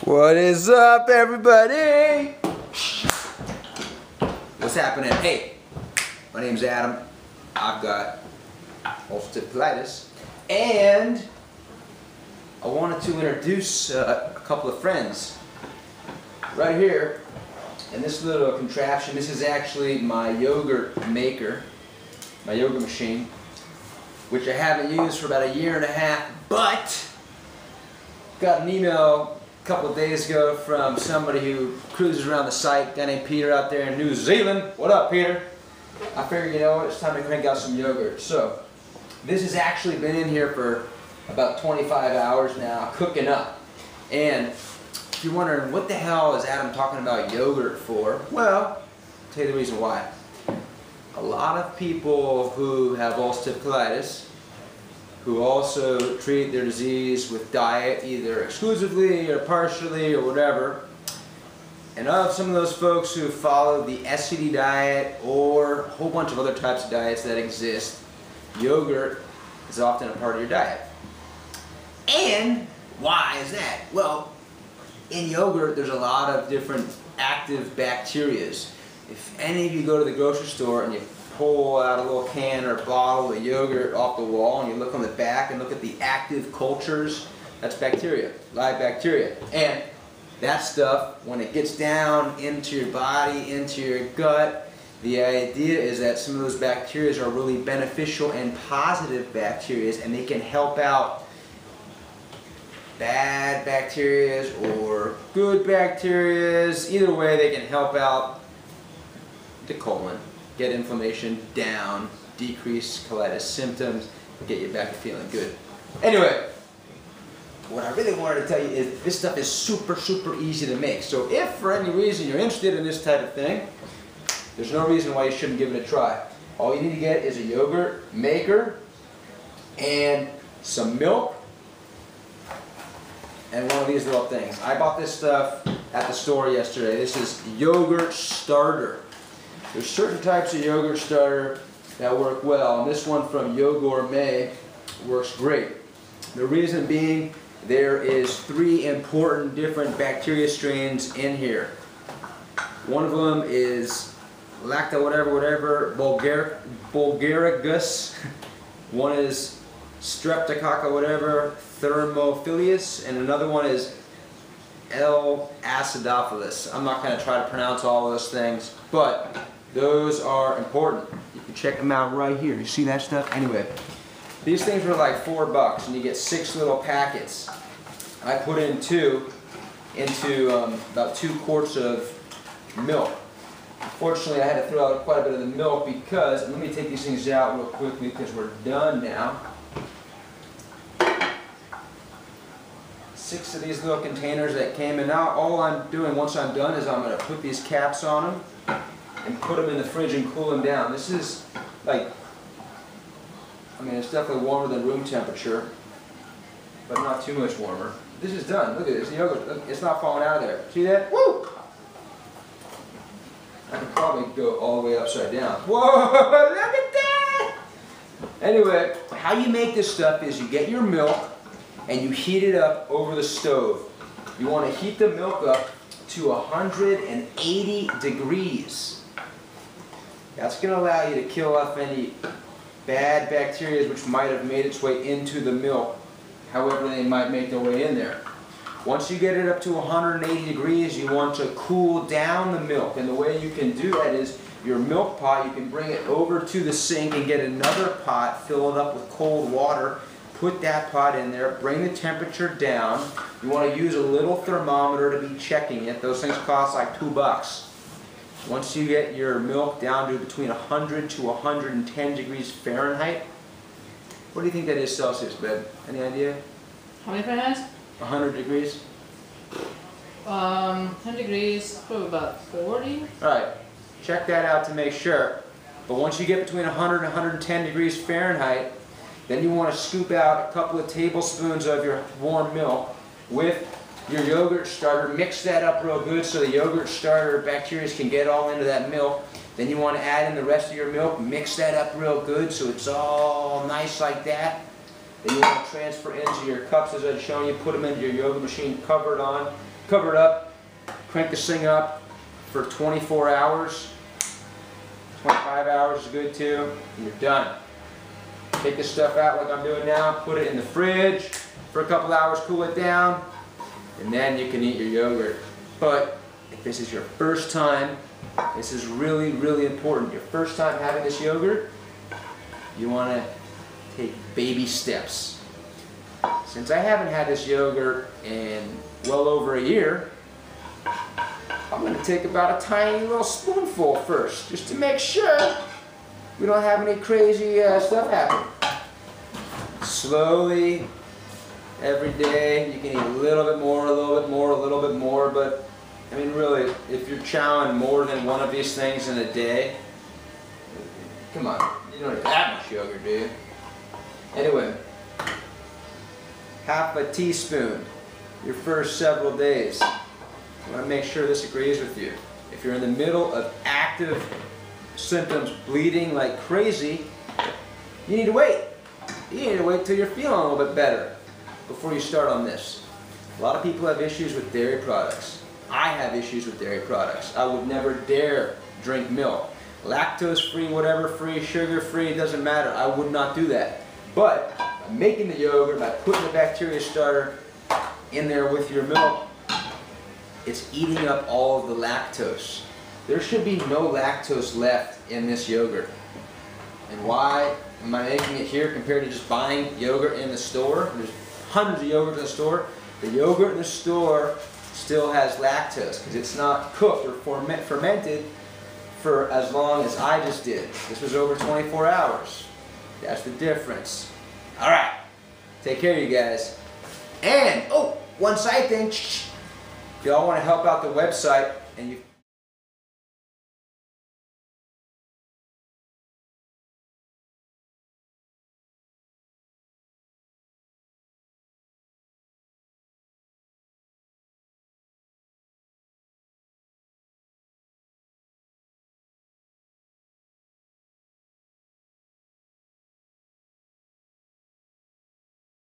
What is up, everybody? What's happening? Hey, my name's Adam. I've got ulcerative colitis, and I wanted to introduce a couple of friends. Right here, in this little contraption, this is actually my yogurt maker, my yogurt machine, which I haven't used for about a year and a half, but got an email a couple of days ago from somebody who cruises around the site, a guy named Peter out there in New Zealand. What up, Peter? I figured, you know what, it's time to crank out some yogurt. So, this has actually been in here for about 25 hours now, cooking up. And if you're wondering, what the hell is Adam talking about yogurt for? Well, I'll tell you the reason why. A lot of people who have ulcerative colitis, who also treat their disease with diet, either exclusively or partially or whatever, and of some of those folks who follow the SCD diet or a whole bunch of other types of diets that exist, yogurt is often a part of your diet. And why is that? Well, in yogurt there's a lot of different active bacterias. If any of you go to the grocery store and you pull out a little can or bottle of yogurt off the wall and you look on the back and look at the active cultures, that's bacteria, live bacteria. And that stuff, when it gets down into your body, into your gut, the idea is that some of those bacteria are really beneficial and positive bacteria, and they can help out bad bacteria or good bacteria. Either way, they can help out the colon, get inflammation down, decrease colitis symptoms, get you back to feeling good. Anyway, what I really wanted to tell you is this stuff is super easy to make. So if for any reason you're interested in this type of thing, there's no reason why you shouldn't give it a try. All you need to get is a yogurt maker and some milk and one of these little things. I bought this stuff at the store yesterday. This is yogurt starter. There's certain types of yogurt starter that work well, and this one from Yo Gourmet works great. The reason being, there is 3 important different bacteria strains in here. One of them is lacto whatever bulgaricus. One is streptococca whatever thermophilus, and another one is L. acidophilus. I'm not going to try to pronounce all of those things, but those are important. You can check them out right here. You see that stuff? Anyway, these things were like $4 and you get 6 little packets. I put in 2 into about 2 quarts of milk. Unfortunately, I had to throw out quite a bit of the milk because, and let me take these things out real quickly because we're done now. 6 of these little containers that came in. Now all I'm doing once I'm done is I'm going to put these caps on them and put them in the fridge and cool them down. This is like, I mean, it's definitely warmer than room temperature, but not too much warmer. This is done. Look at this yogurt. Look, it's not falling out of there. See that? Woo! I could probably go all the way upside down. Whoa! Look at that! Anyway, how you make this stuff is you get your milk and you heat it up over the stove. You want to heat the milk up to 180 degrees. That's going to allow you to kill off any bad bacteria which might have made its way into the milk, however they might make their way in there. Once you get it up to 180 degrees, you want to cool down the milk. And the way you can do that is your milk pot, you can bring it over to the sink and get another pot, fill it up with cold water, put that pot in there, bring the temperature down. You want to use a little thermometer to be checking it. Those things cost like $2. Once you get your milk down to between 100 to 110 degrees Fahrenheit, what do you think that is Celsius, babe? Any idea? How many Fahrenheit? 100 degrees? 10 degrees, probably about 40. Alright, check that out to make sure. But once you get between 100 and 110 degrees Fahrenheit, then you want to scoop out a couple of tablespoons of your warm milk with your yogurt starter. Mix that up real good so the yogurt starter bacteria can get all into that milk. Then you want to add in the rest of your milk, mix that up real good so it's all nice like that. Then you want to transfer into your cups as I've shown you, put them into your yogurt machine, cover it on, cover it up, crank this thing up for 24 hours. 25 hours is good too, and you're done. Take this stuff out like I'm doing now, put it in the fridge for a couple hours, cool it down, and then you can eat your yogurt. But if this is your first time, this is really, really important. Your first time having this yogurt, you want to take baby steps. Since I haven't had this yogurt in well over a year, I'm going to take about a tiny little spoonful first, just to make sure we don't have any crazy stuff happen. Slowly, every day, you can eat a little bit more, a little bit more, a little bit more, but I mean really, if you're chowing more than one of these things in a day, come on, you don't eat that much yogurt, do you? Anyway, half a teaspoon your first several days. I want to make sure this agrees with you. If you're in the middle of active symptoms, bleeding like crazy, you need to wait. You need to wait till you're feeling a little bit better before you start on this. A lot of people have issues with dairy products. I have issues with dairy products. I would never dare drink milk. Lactose free, whatever free, sugar free, it doesn't matter. I would not do that. But by making the yogurt, by putting the bacteria starter in there with your milk, it's eating up all of the lactose. There should be no lactose left in this yogurt. And why am I making it here compared to just buying yogurt in the store? There's hundreds of yogurts in the store. The yogurt in the store still has lactose because it's not cooked or fermented for as long as I just did. This was over 24 hours. That's the difference. All right. Take care, you guys. And, oh, one side thing. If y'all want to help out the website and you